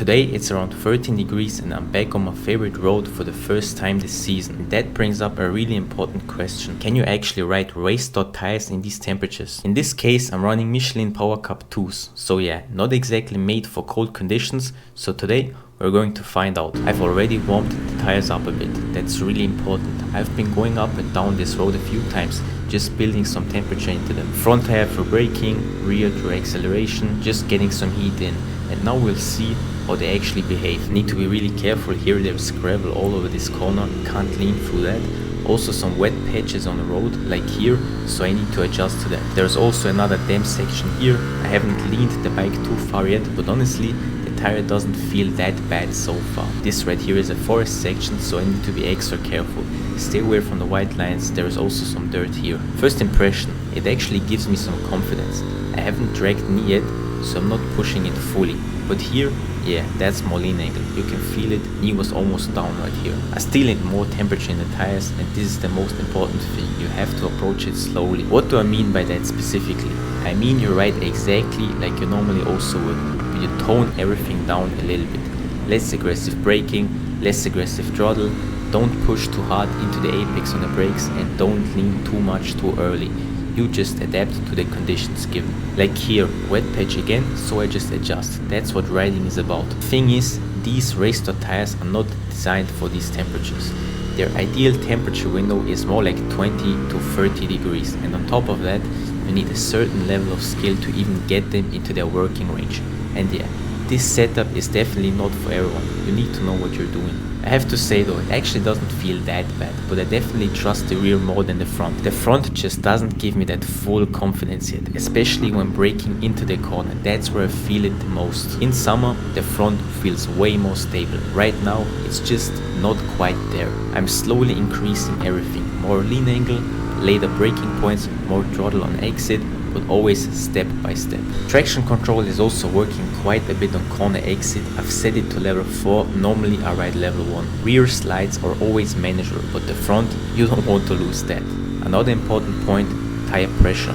Today it's around 13 degrees and I'm back on my favorite road for the first time this season. And that brings up a really important question. Can you actually ride race dot tires in these temperatures? In this case I'm running Michelin Power Cup 2s. So yeah, not exactly made for cold conditions. So today we're going to find out. I've already warmed the tires up a bit. That's really important. I've been going up and down this road a few times, just building some temperature into them. Front tire for braking, rear to acceleration, just getting some heat in. And now we'll see how they actually behave. Need to be really careful here, there's gravel all over this corner, can't lean through that. Also some wet patches on the road, like here, so I need to adjust to that. There's also another damp section here. I haven't leaned the bike too far yet, but honestly, the tire doesn't feel that bad so far. This right here is a forest section, so I need to be extra careful. Stay away from the white lines, there is also some dirt here. First impression, it actually gives me some confidence. I haven't dragged knee yet, so I'm not pushing it fully. But here, yeah, that's more lean angle. You can feel it, knee was almost down right here. I still need more temperature in the tires, and this is the most important thing. You have to approach it slowly. What do I mean by that specifically? I mean you ride exactly like you normally also would, but you tone everything down a little bit. Less aggressive braking, less aggressive throttle, don't push too hard into the apex on the brakes, and don't lean too much too early. You just adapt to the conditions given. Like here, wet patch again, so I just adjust. That's what riding is about. The thing is, these race dot tires are not designed for these temperatures. Their ideal temperature window is more like 20 to 30 degrees, and on top of that, you need a certain level of skill to even get them into their working range. And yeah, this setup is definitely not for everyone. You need to know what you're doing. I have to say though, it actually doesn't feel that bad, but I definitely trust the rear more than the front. The front just doesn't give me that full confidence yet, especially when braking into the corner. That's where I feel it the most. In summer, the front feels way more stable. Right now, it's just not quite there. I'm slowly increasing everything. More lean angle, later braking points, more throttle on exit, but always step by step. Traction control is also working quite a bit on corner exit. I've set it to level 4, normally I ride level 1. Rear slides are always manageable, but the front, you don't want to lose that. Another important point, tire pressure.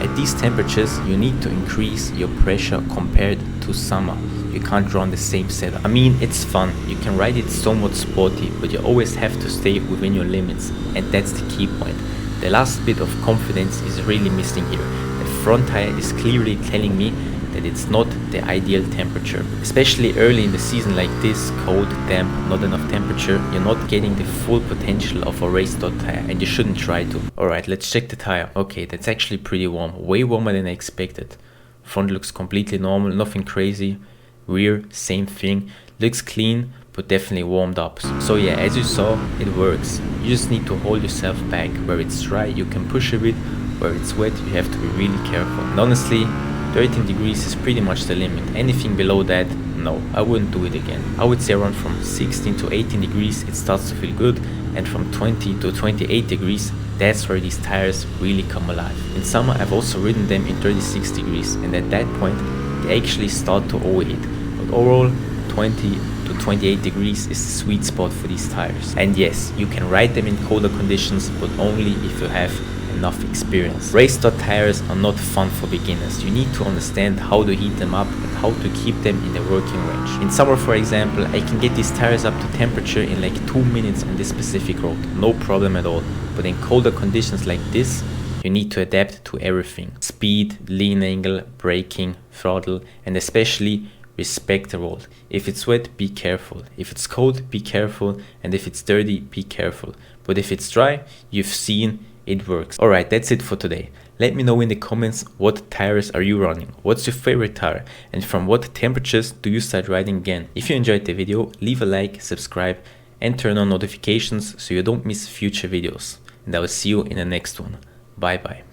At these temperatures, you need to increase your pressure compared to summer. You can't run the same setup. I mean, it's fun, you can ride it somewhat sporty, but you always have to stay within your limits, and that's the key point. The last bit of confidence is really missing here. The front tire is clearly telling me that it's not the ideal temperature. Especially early in the season like this, cold, damp, not enough temperature, you're not getting the full potential of a race dot tire, and you shouldn't try to. Alright, let's check the tire. Okay, that's actually pretty warm, way warmer than I expected. Front looks completely normal, nothing crazy. Rear, same thing, looks clean, but definitely warmed up. So yeah, as you saw, it works. You just need to hold yourself back. Where it's dry, you can push a bit. Where it's wet, you have to be really careful. And honestly, 13 degrees is pretty much the limit. Anything below that, no, I wouldn't do it again. I would say around from 16 to 18 degrees, it starts to feel good. And from 20 to 28 degrees, that's where these tires really come alive. In summer, I've also ridden them in 36 degrees. And at that point, they actually start to overheat. But overall, 20 to 28 degrees is the sweet spot for these tires. And yes, you can ride them in colder conditions, but only if you have enough experience. Race dot tires are not fun for beginners. You need to understand how to heat them up and how to keep them in their working range. In summer, for example, I can get these tires up to temperature in like 2 minutes on this specific road. No problem at all. But in colder conditions like this, you need to adapt to everything. Speed, lean angle, braking, throttle, and especially respect the road. If it's wet, be careful. If it's cold, be careful. And if it's dirty, be careful. But if it's dry, you've seen it works. Alright, that's it for today. Let me know in the comments what tires are you running. What's your favorite tire? And from what temperatures do you start riding again? If you enjoyed the video, leave a like, subscribe, and turn on notifications so you don't miss future videos. And I will see you in the next one. Bye bye.